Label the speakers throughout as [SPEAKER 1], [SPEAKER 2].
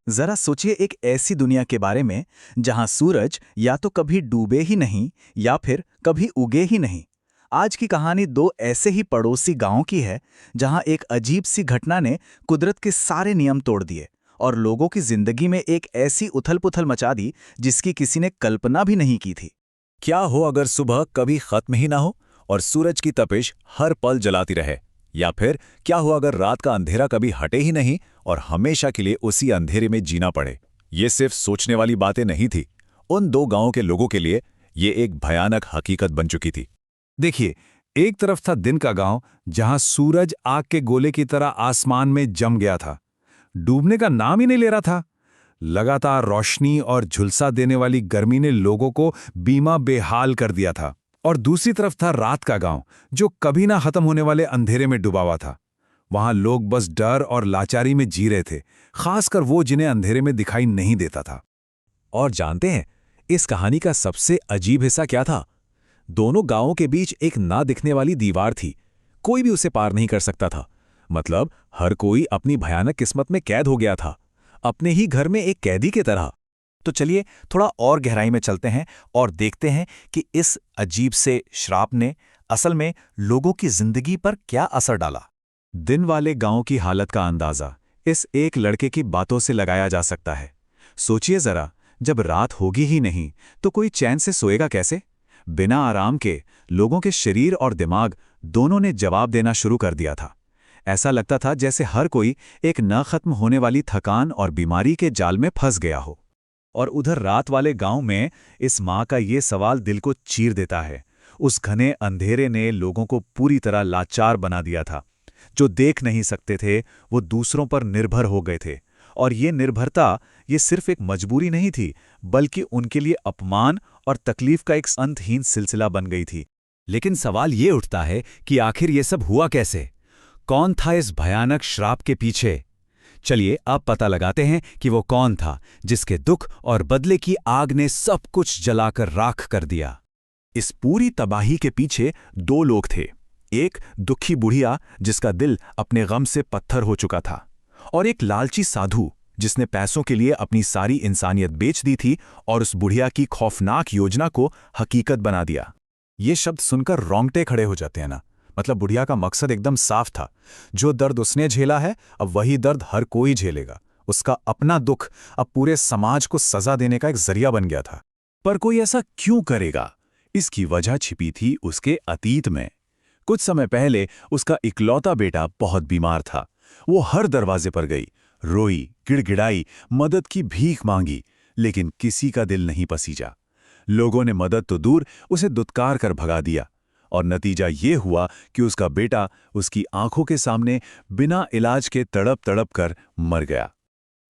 [SPEAKER 1] जरा सोचिए एक ऐसी दुनिया के बारे में जहां सूरज या तो कभी डूबे ही नहीं या फिर कभी उगे ही नहीं। आज की कहानी दो ऐसे ही पड़ोसी गांवों की है जहां एक अजीब सी घटना ने कुदरत के सारे नियम तोड़ दिए और लोगों की जिंदगी में एक ऐसी उथल-पुथल मचा दी जिसकी किसी ने कल्पना भी नहीं की थी।
[SPEAKER 2] क्या हो अगर सुबह कभी खत्म ही ना हो और सूरज की तपिश हर पल जलाती रहे? या फिर क्या हो अगर रात का अंधेरा कभी हटे ही नहीं और हमेशा के लिए उसी अंधेरे में जीना पड़े? ये सिर्फ सोचने वाली बातें नहीं थी। उन दो गांवों के लोगों के लिए ये एक भयानक हकीकत बन चुकी थी।
[SPEAKER 3] देखिए, एक तरफ था दिन का गांव जहां सूरज आग के गोले की तरह आसमान में जम गया था, डूबने का नाम ही नहीं ले रहा था। लगातार रोशनी और झुलसा देने वाली गर्मी ने लोगों को बीमा बेहाल कर दिया था। और दूसरी तरफ था रात का गांव जो कभी ना खत्म होने वाले अंधेरे में डूबा हुआ था। वहां लोग बस डर और लाचारी में जी रहे थे, खासकर वो जिन्हें अंधेरे में दिखाई नहीं देता था।
[SPEAKER 2] और जानते हैं इस कहानी का सबसे अजीब हिस्सा क्या था? दोनों गांवों के बीच एक ना दिखने वाली दीवार थी। कोई भी उसे पार नहीं कर सकता था। मतलब हर कोई अपनी भयानक किस्मत में कैद हो गया था, अपने ही घर में एक कैदी की तरह।
[SPEAKER 1] तो चलिए थोड़ा और गहराई में चलते हैं और देखते हैं कि इस अजीब से श्राप ने असल में लोगों की जिंदगी पर क्या असर डाला।
[SPEAKER 2] दिन वाले गांव की हालत का अंदाजा इस एक लड़के की बातों से लगाया जा सकता है। सोचिए जरा, जब रात होगी ही नहीं तो कोई चैन से सोएगा कैसे? बिना आराम के लोगों के शरीर और दिमाग दोनों ने जवाब देना शुरू कर दिया था। ऐसा लगता था जैसे हर कोई एक न खत्म होने वाली थकान और बीमारी के जाल में फंस गया हो। और उधर रात वाले गांव में इस माँ का ये सवाल दिल को चीर देता है। उस घने अंधेरे ने लोगों को पूरी तरह लाचार बना दिया था। जो देख नहीं सकते थे वो दूसरों पर निर्भर हो गए थे। और ये निर्भरता ये सिर्फ एक मजबूरी नहीं थी, बल्कि उनके लिए अपमान और तकलीफ का एक अंतहीन सिलसिला बन गई थी। लेकिन सवाल ये उठता है कि आखिर ये सब हुआ कैसे? कौन था इस भयानक श्राप के पीछे? चलिए अब पता लगाते हैं कि वो कौन था जिसके दुख और बदले की आग ने सब कुछ जलाकर राख कर दिया।
[SPEAKER 1] इस पूरी तबाही के पीछे दो लोग थे। एक दुखी बुढ़िया जिसका दिल अपने गम से पत्थर हो चुका था, और एक लालची साधु जिसने पैसों के लिए अपनी सारी इंसानियत बेच दी थी और उस बुढ़िया की खौफनाक योजना को हकीकत बना दिया। ये शब्द सुनकर रोंगटे खड़े हो जाते हैं ना। मतलब बुढ़िया का मकसद एकदम साफ था। जो दर्द उसने झेला है अब वही दर्द हर कोई झेलेगा। उसका अपना दुख अब पूरे समाज को सजा देने का एक जरिया बन गया था। पर कोई ऐसा क्यों करेगा? इसकी वजह छिपी थी उसके अतीत में। कुछ समय पहले उसका इकलौता बेटा बहुत बीमार था। वो हर दरवाजे पर गई, रोई, गिड़गिड़ाई, मदद की भीख मांगी, लेकिन किसी का दिल नहीं पसीजा। लोगों ने मदद तो दूर उसे दुत्कार कर भगा दिया, और नतीजा ये हुआ कि उसका बेटा उसकी आंखों के सामने बिना इलाज के तड़प तड़प कर मर गया।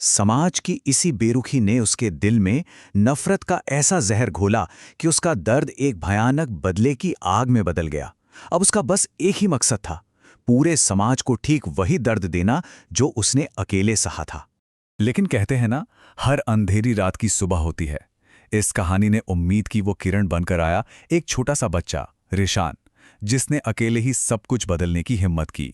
[SPEAKER 1] समाज की इसी बेरुखी ने उसके दिल में नफरत का ऐसा जहर घोला कि उसका दर्द एक भयानक बदले की आग में बदल गया। अब उसका बस एक ही मकसद था, पूरे समाज को ठीक वही दर्द देना जो उसने अकेले सहा था।
[SPEAKER 3] लेकिन कहते हैं ना, हर अंधेरी रात की सुबह होती है। इस कहानी ने उम्मीद की वो किरण बनकर आया, एक छोटा सा बच्चा रिशान, जिसने अकेले ही सब कुछ बदलने की हिम्मत की।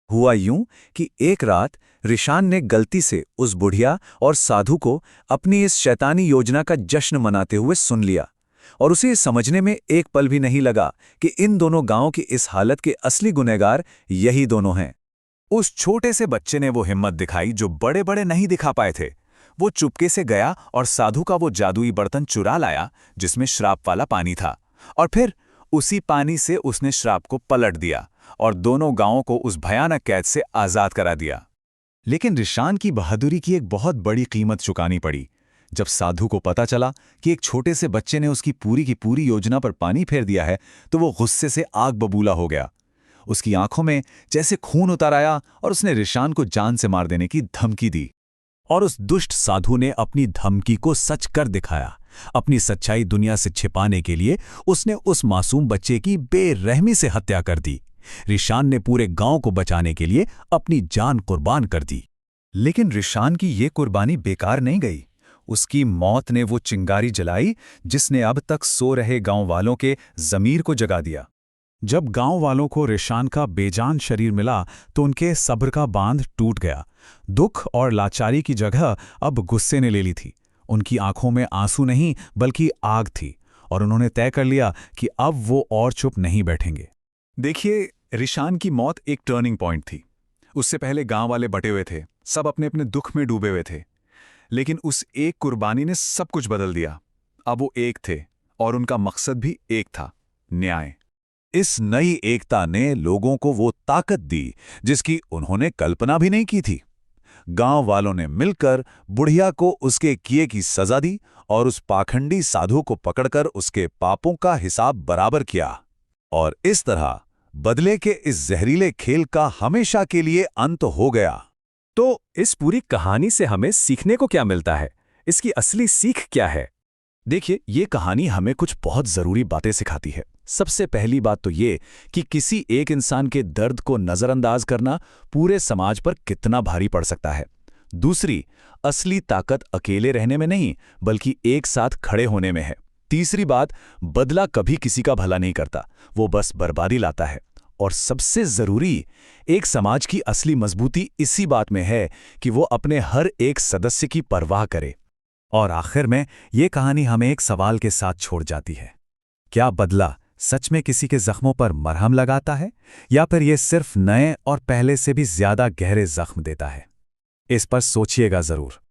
[SPEAKER 2] हुआ यूं कि एक रात रिशान ने गलती से उस बुढ़िया और साधु को अपनी इस शैतानी योजना का जश्न मनाते हुए सुन लिया, और उसे ये समझने में एक पल भी नहीं लगा कि इन दोनों गांवों की इस हालत के असली गुनहगार यही दोनों हैं।
[SPEAKER 1] उस छोटे से बच्चे ने वो हिम्मत दिखाई जो बड़े बड़े नहीं दिखा पाए थे। वो चुपके से गया और साधु का वो जादुई बर्तन चुरा लाया जिसमें श्राप वाला पानी था, और फिर उसी पानी से उसने श्राप को पलट दिया और दोनों गांवों को उस भयानक कैद से आजाद करा दिया। लेकिन रिशान की बहादुरी की एक बहुत बड़ी कीमत चुकानी पड़ी। जब साधु को पता चला कि एक छोटे से बच्चे ने उसकी पूरी की पूरी योजना पर पानी फेर दिया है, तो वो गुस्से से आग बबूला हो गया। उसकी आंखों में जैसे खून उतर आया और उसने रिशान को जान से मार देने की धमकी दी।
[SPEAKER 2] और उस दुष्ट साधु ने अपनी धमकी को सच कर दिखाया। अपनी सच्चाई दुनिया से छिपाने के लिए उसने उस मासूम बच्चे की बेरहमी से हत्या कर दी। रिशान ने पूरे गांव को बचाने के लिए अपनी जान कुर्बान कर दी।
[SPEAKER 1] लेकिन रिशान की ये कुर्बानी बेकार नहीं गई। उसकी मौत ने वो चिंगारी जलाई जिसने अब तक सो रहे गांव वालों के ज़मीर को जगा दिया।
[SPEAKER 3] जब गांव वालों को रिशान का बेजान शरीर मिला तो उनके सब्र का बांध टूट गया।
[SPEAKER 2] दुख और लाचारी की जगह अब गुस्से ने ले ली थी। उनकी आंखों में आंसू नहीं बल्कि आग थी, और उन्होंने तय कर लिया कि अब वो और चुप नहीं बैठेंगे।
[SPEAKER 1] देखिए, रिशान की मौत एक टर्निंग पॉइंट थी। उससे पहले गांव वाले बटे हुए थे, सब अपने अपने दुख में डूबे हुए थे। लेकिन उस एक कुर्बानी ने सब कुछ बदल दिया। अब वो एक थे और उनका मकसद भी एक था, न्याय।
[SPEAKER 3] इस नई एकता ने लोगों को वो ताकत दी जिसकी उन्होंने कल्पना भी नहीं की थी। गांव वालों ने मिलकर बुढ़िया को उसके किए की सजा दी और उस पाखंडी साधु को पकड़कर उसके पापों का हिसाब बराबर किया। और इस तरह बदले के इस जहरीले खेल का हमेशा के लिए अंत हो गया।
[SPEAKER 4] तो इस पूरी कहानी से हमें सीखने को क्या मिलता है? इसकी असली सीख क्या है?
[SPEAKER 1] देखिए, ये कहानी हमें कुछ बहुत जरूरी बातें सिखाती है। सबसे पहली बात तो ये कि किसी एक इंसान के दर्द को नजरअंदाज करना पूरे समाज पर कितना भारी पड़ सकता है। दूसरी, असली ताकत अकेले रहने में नहीं बल्कि एक साथ खड़े होने में है। तीसरी बात, बदला कभी किसी का भला नहीं करता, वो बस बर्बादी लाता है। और सबसे जरूरी, एक समाज की असली मजबूती इसी बात में है कि वो अपने हर एक सदस्य की परवाह करे।
[SPEAKER 2] और आखिर में ये कहानी हमें एक सवाल के साथ छोड़ जाती है। क्या बदला सच में किसी के जख्मों पर मरहम लगाता है, या फिर ये सिर्फ नए और पहले से भी ज्यादा गहरे जख्म देता है? इस पर सोचिएगा जरूर।